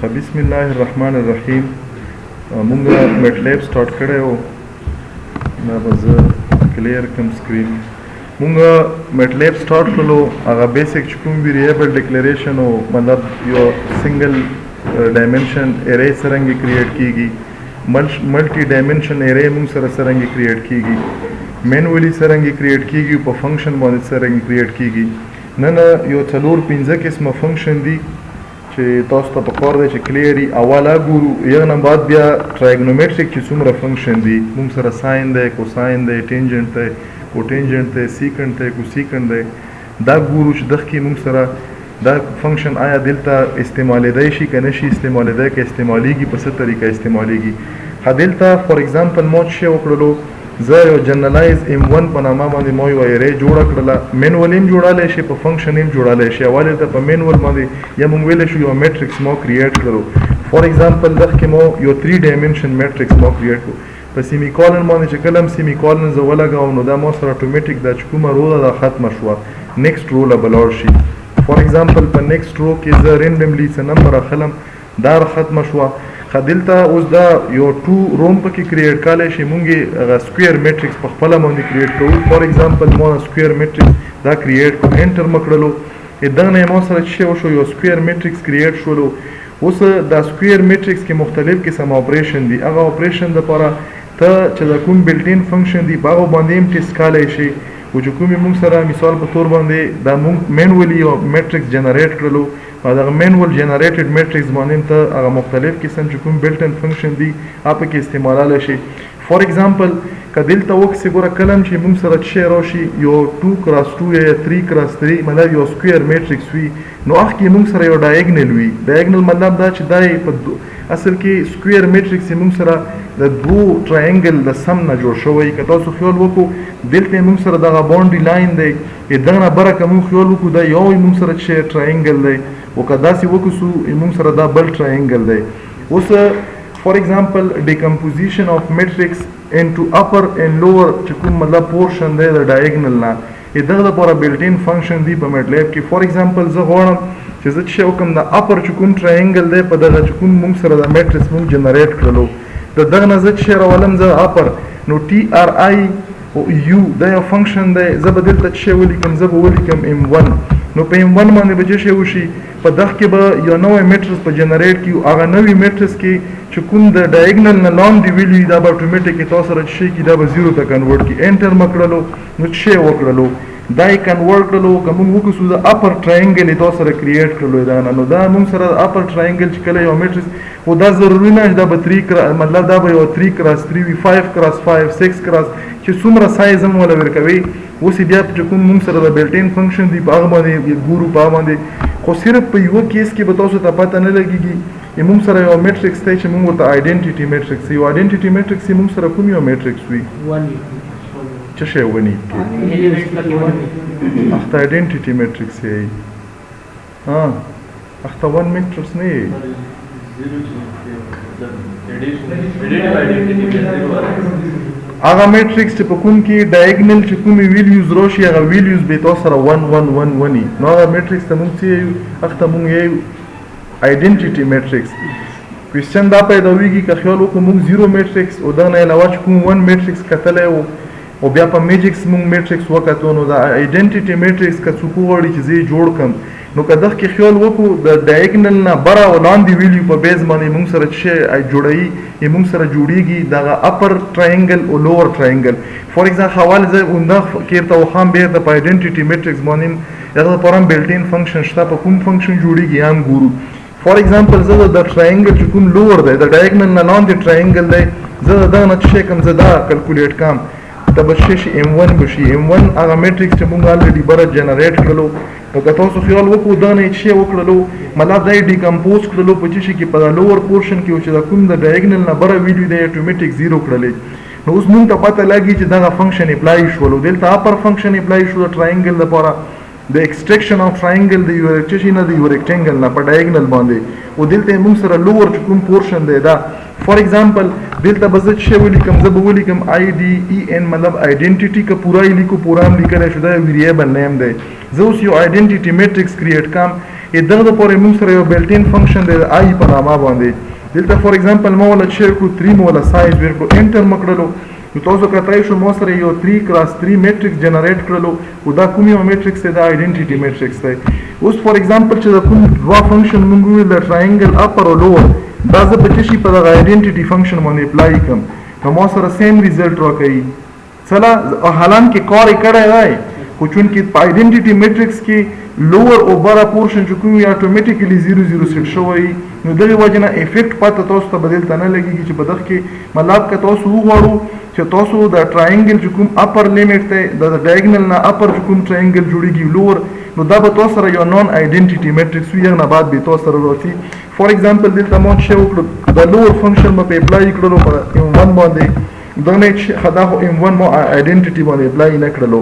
بسم الله الرحمن الرحیم. مونږه مټلیب سٹارټ کړی و. دا به زه کلیر کم سکرین. مونږه مټلیب سٹارټ کړلو. هغه بیسک چې کوم ویریبل ډیکلیریشن و، مطلب یو سنگل ډایمنشن ارے څرنګه کریټ کیږي، ملټي ډایمنشن ارے مونږ سره څرنګه کریټ کیږي، مینولی څرنګه کریټ کیږي، په فنکشن باندې څرنګه کریټ کیږي. نن یو 4-5 قسمه فنکشن دي چې تاسو ته پکار دی چې کلیري اوله ګورو. یو نه بعد بیا ټرایګنومټریک چې څومره فنکشن دي موږ سره ساين دی، کوساين دی، ټینجنټ دی، کوټینجنټ دی، سیکنډ دی، کوسیکنډ دی. دا ګورو چې دغه کې موږ سره دا فنکشن آیا دلته استعمالیدای شي که نه شي استعمالیدای، که استعمالیږي په څه طریقه استعمالیږي. دلته فار ایگزامپل ما چې وکړلو، زه یو جنرالایز M1 په نامه باندې ما یو ارے جوړه کړله. مینول هم جوړالی شي، په فنکشن هم جوړالی شي. اول ته په مینول باندې یا موږ ویلی شو یو میټرکس ما کریټ کړو. فار ایگزامپل دغه کې ما یو 3 ډایمنشن میټرکس ما کریټ کړو. په سیمی کالن باندې چې کله هم سیمی کالن زه ولګوم نو دا ما سره اتوماتیک دا چې کومه رو ده دا ختمه شوه، نیکسټ رو له به لاړ شي. فار ایگزامپل په نیکسټ رو کې زه رینډملی څه نمبر اخلم، دا ختمه شوه. دلته اوس دا یو 2 روم پکې کریټ کالی شي. مونږ هغه سکویر میټرکس په خپله باندې کریټ کوو. فار ایگزامپل ما سکویر میټرکس دا کریټ کړو، انټر مه کړلو. دغه نه ما سره چې وشو یو سکویر میټرکس کریټ شولو. اوس دا سکویر میټرکس کې مختلف قسم اپریشن دي. هغه اپریشن دپاره ته چې د کوم بلټین فنکشن دي په هغه باندې هم ټیسټ کالی شي. او چې کومې مونږ سره مثال په طور باندې دا مونږ مینولي یو میټرکس جنریټ کړلو، دغه مینول جنریټډ میټرکس باندې ته هغه مختلف قسم چې کوم بلټن فنکشن دي هغه پکې استعمالالی شي. فار ایگزامپل که دلته وکسې ګوره کلم چې مونږ سره شی راشي یو 2x2 یا 3x3 مطلب یو سکویر میټرکس وي، نو هغه کې مونږ سره یو ډایګنل وي. ډایګنل مطلب دا چې دا په اصل کې سکویر میټرکس مونږ سره د 2 ټرایانګل د سم نه جوړ شوی. که تاسو خیال وکړو دلته مونږ سره دغه باونډري لاین دی، دغه نه بره که مونږ خیال وکړو دا یو مونږ سره چې ټرایانګل دی، او که داسې وکړو مونږ سره دا بل ټرایانګل دی. اوس فار ایگزامپل decomposition of matrix into upper and lower چې کوم مطلب پورشن دی د ډایګنل نه، دغه دپاره بلټین فنکشن دی په میټلیب کې. فار ایگزامپل زه غواړم چې زه چې وکړم د اپر چې کوم ټرایانګل دی په دغه چې کوم مونږ سره د میټرکس مونږ جنریټ کړلو، د دغه نه زه چې راولم زه اپر، نو TRI او U دا یو فنکشن دی. زه به دلته چې ولیکم، زه به ولیکم M1. نو په M1 باندې به چې وشي په دغه کې به یو نوی میټرکس په جنریټ کیو. هغه نوی میټرکس کې چې کوم د ډایګنل نه لاندې ویلي دا به اتوماتیک تاسو سره چې کی دا به 0 ته کنورټ کی. انټر مکړلو نو چې وکړلو دا یې کنورټ کړلو. که موږ وکړو د اپر ټرایانګل تاسو سره کریټ کړلو دا نه، نو دا موږ سره اپر ټرایانګل چې کله یو میټرکس او دا ضروري نه دا به 3 مطلب دا به یو 3x3 وي، 5x5 6x چې څومره سایز هم ولا ورکوي. اوس بیا چې کوم موږ سره د بلټین فنکشن دی په هغه باندې ګورو په هغه باندې. خو صرف په یو کیس کې به تاسو ته پته نه لګیږي. موږ سره یو میټرکس دی چې موږ ورته آیډنټیټي میټرکس یو آیډنټیټي میټرکس موږ سره کوم یو میټرکس وي څه شی ونی اخته آیډنټیټي میټرکس یې اخته 1 میټرکس نه یې هغه میټرکس چې په کوم کې ډایګنل چې کومې ویلیوز راشي هغه ویلیوز به تاسو سره 1 1 1 ونی. نو هغه میټرکس ته موږ څه اخته موږ یې آیډنټیټي میټرکس. کوېسچن دا پیداویږي که خیال وکړو موږ 0 میټرکس او دا نه علاوه چې کوم 1 میټرکس کتلی او بیا په میجکس موږ میټرکس وکتو، نو دا آیډنټیټي میټرکس که څوک وغواړي چې زه یې جوړ کړم، نو که دغه کې خیال وکړو د ډایګنل نه بره او لاندې ویلیو په بیز باندې موږ سره چې جوړوي موږ سره جوړیږي دغه اپر ټرایانګل او لوور ټرایانګل. فار ایگزامپل حواله زه اونده کېرته وخام بیرته په آیډنټیټي میټرکس باندې هغه لپاره هم بلټین فنکشن شته. په کوم فنکشن جوړیږي هم ګورو. فار ایگزامپل زه د ټرایانګل چې کوم لوور دی د ډایګنل نه لاندې ټرایانګل دی، زه دغه نه چې کوم زه دا کلکولیټ کړم ته به شي M1 بشي. M1 هغه میټرکس چې موږ الریډي بره جنریټ کړلو. نو که تاسو خیال وکړو دا نه چې وکړلو مطلب دا یې ډیکمپوز کړلو په چې کې په لوور پورشن کې چې دا کوم د ډایګنل نه بره ویډیو دی اتوماتیک 0 کړلې. نو اوس موږ ته پته لګي چې دا فنکشن اپلای شولو. دلته اپر فنکشن اپلای شو د ټرایانګل لپاره د ایکسټریکشن اف ټرایانګل د یو ریکټیشن د یو ریکټنګل نه په ډایګنل باندې، او دلته موږ سره لوور چې کوم پورشن دی دا. فار ایگزامپل دلته به زه چې ولیکم زه به ولیکم IDEN مطلب آیډنټیټي که پورا یې لیکو پورا هم لیکلی شو دا ویریبل نیم دی. زه اوس یو آیډنټیټي میټرکس کریټ کړم دغه دپاره موږ سره یو بلټین فنکشن دی د آی په نامه باندې دلته فار ایگزامپل ما ولا چیر کړو 3 مو ولا سایز ورکړو انټر مو کړلو نو تاسو کتای شو ما سره یو 3 کراس 3 میټرکس جنریټ کړلو او دا کوم یو میټرکس دی دا آیډنټیټي میټرکس دی اوس فار ایگزامپل چې دا کوم دوا فنکشن موږ ویل د ټرایانګل اپر او لوور دا زه په څه شي په دغه آیډنټیټي فنکشن باندې اپلای کوم نو ما سره سیم ریزلټ راکوي چلا حالانکه کار یې کړی دی خو چونکې په آیډنټیټي میټرکس کې لوور او بره پورشن چې کوم وي اټومیټیکلی 0 0 سیټ شوی نو دغه وجه نه افیکټ پته تاسو ته بدلته نه لګېږي چې په دغه کې مطلب که تاسو وغواړو چې تاسو د ټرایانګل چې کوم اپر لیمټ دی د ډایګنل نه اپر چې کوم ټرایانګل جوړیږي لوور نو دا به تاسو سره یو نون آیډنټیټي میټرکس وي هغه نه بعد به تاسو سره راځي فار ایگزامپل دلته ما چې وکړو د لوور فنکشن به اپلای کړلو په M1 باندې دا نه چې خدا خو M1 ما آیډنټیټي باندې اپلای نه کړلو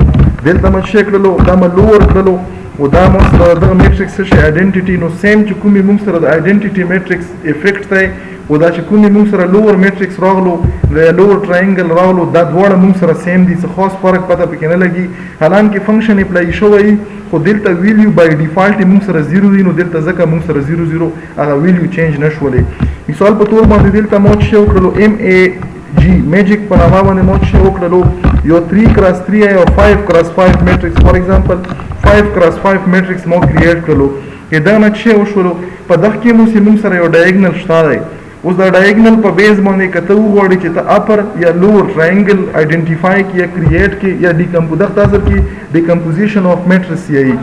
دلته ما چې کړلو دا ما لوور کړلو او دا مو سره د میټرکس شي آیډنټیټي نو سیم چې کومې موږ سره د آیډنټیټي میټرکس افیکټ دی او دا چې کومې موږ سره لوور میټرکس راغلو د لوور ټرایانګل راغلو دا دواړه موږ سره سیم دي څه خاص فرق پته پکې نه لګي حالانکه فنکشن اپلای شوی خو دلته ویلیو بای ډیفالت موږ سره 0 دی نو دلته ځکه موږ سره 0 0 هغه ویلیو چینج نشولې مثال په تور باندې دلته مو چې وکړلو MAG میجیک په نامه باندې مو چې وکړلو یو 3 کراس 3 او 5 کراس 5 میټرکس فار ایگزامپل 5 کراس 5 میټرکس مو کریټ کړلو دا نه چې وشولو په دغه کې موږ سره یو ډایګنل شته دی اوس دا ډایګنل په بیس باندې کته وغواړي چې ته اپر یا لوور ټرایانګل آیډنټیفای کې یا کریټ کې یا ډیکمپوزر کې ډیکمپوزیشن اف میټرکس یې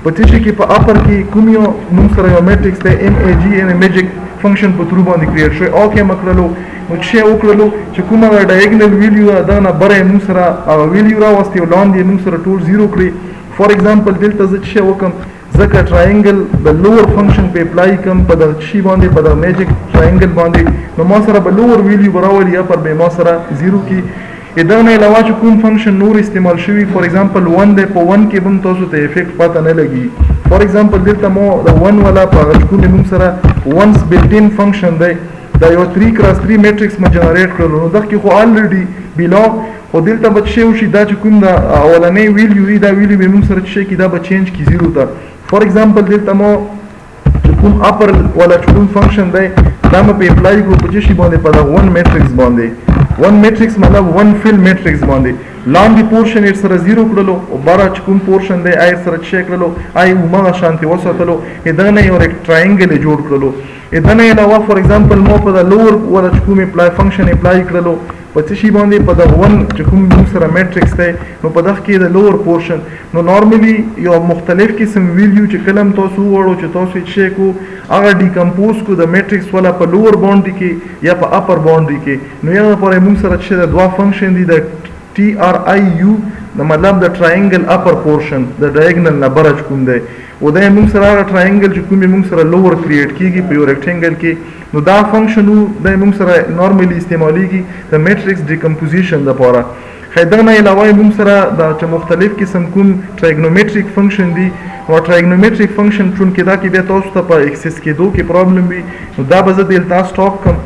په تاسو کې په اپر کې کوم یو موږ سره یو میټرکس دی MAG ان میجیک فنکشن په تر باندې کریټ شوی او کې مکړلو نو چې وکړلو چې کومه ډایګنل ویلیو دا نه بره موږ سره ویلیو راوستي ولاندې موږ سره ټول 0 کړی فار ایگزامپل دلته زه چې وکم ځکه ټرایانګل د لوور فنکشن په اپلای کوم په دغه شي باندې په دغه میجیک ټرایانګل باندې نو ما سره به لوور ویلیو براولي یا پر به ما سره 0 کې دا نه علاوه چې کوم فنکشن نور استعمال شوی فار ایگزامپل 1 دی په 1 کې هم تاسو ته افیکټ پته نه لګي فار ایگزامپل دلته مو د 1 والا په کوم موږ سره ونس بلټین فنکشن دی دا یو 3 کراس 3 میټرکس ما جنریټ کړلو نو دغه کې خو الریډي بلا خو دلته به شی وشي دا چې کوم دا اولنې ویلیو دی دا ویلیو به موږ سره چې کی دا به چینج کی 0 ته فار ایگزامپل دلته مو کوم اپر ولا کوم فنکشن دی دا مې په اپلای کړو په شي باندې په دا 1 میټرکس باندې 1 میټرکس مطلب 1 فل میټرکس باندې لاندې پورشن یې سره 0 کړلو او بارا چې کوم پورشن دی آی سره چیک کړلو آی ومغه شانتي وساتلو دا نه یو ټرایانګل جوړ کړلو دا نه علاوه فار ایگزامپل مو په دا لوور ولا کوم اپلای فنکشن اپلای کړلو په څه شي باندې په دا 1 چې کوم موږ سره میټرکس دی نو په دغه کې د لوور پورشن نو نارملی یو مختلف قسم ویلیو چې کلم تاسو وړو چې تاسو یې چیک کو هغه ډیکمپوز کو د میټرکس ولا په لوور باونډري کې یا په اپر باونډري کې نو یو لپاره موږ سره چې د دوا فنکشن دي د TRIU د مطلب د ټرایانګل اپر پورشن د ډایګنل نه برج کوم دی او دا موږ سره هغه ټرایانګل چې کوم موږ سره لوور کریټ کیږي په یو ریکټنګل کې نو دا فنکشن د موږ سره نارملی استعمالیږي د میټرکس ډیکمپوزیشن لپاره خیدر نه علاوه موږ سره د چې مختلف قسم کوم ټرایګنومټریک فنکشن دي او ټرایګنومټریک فنکشن چون کې دا کې بیا تاسو ته په اکسس کېدو کې پرابلم وي نو دا به زه دلته سټاپ کوم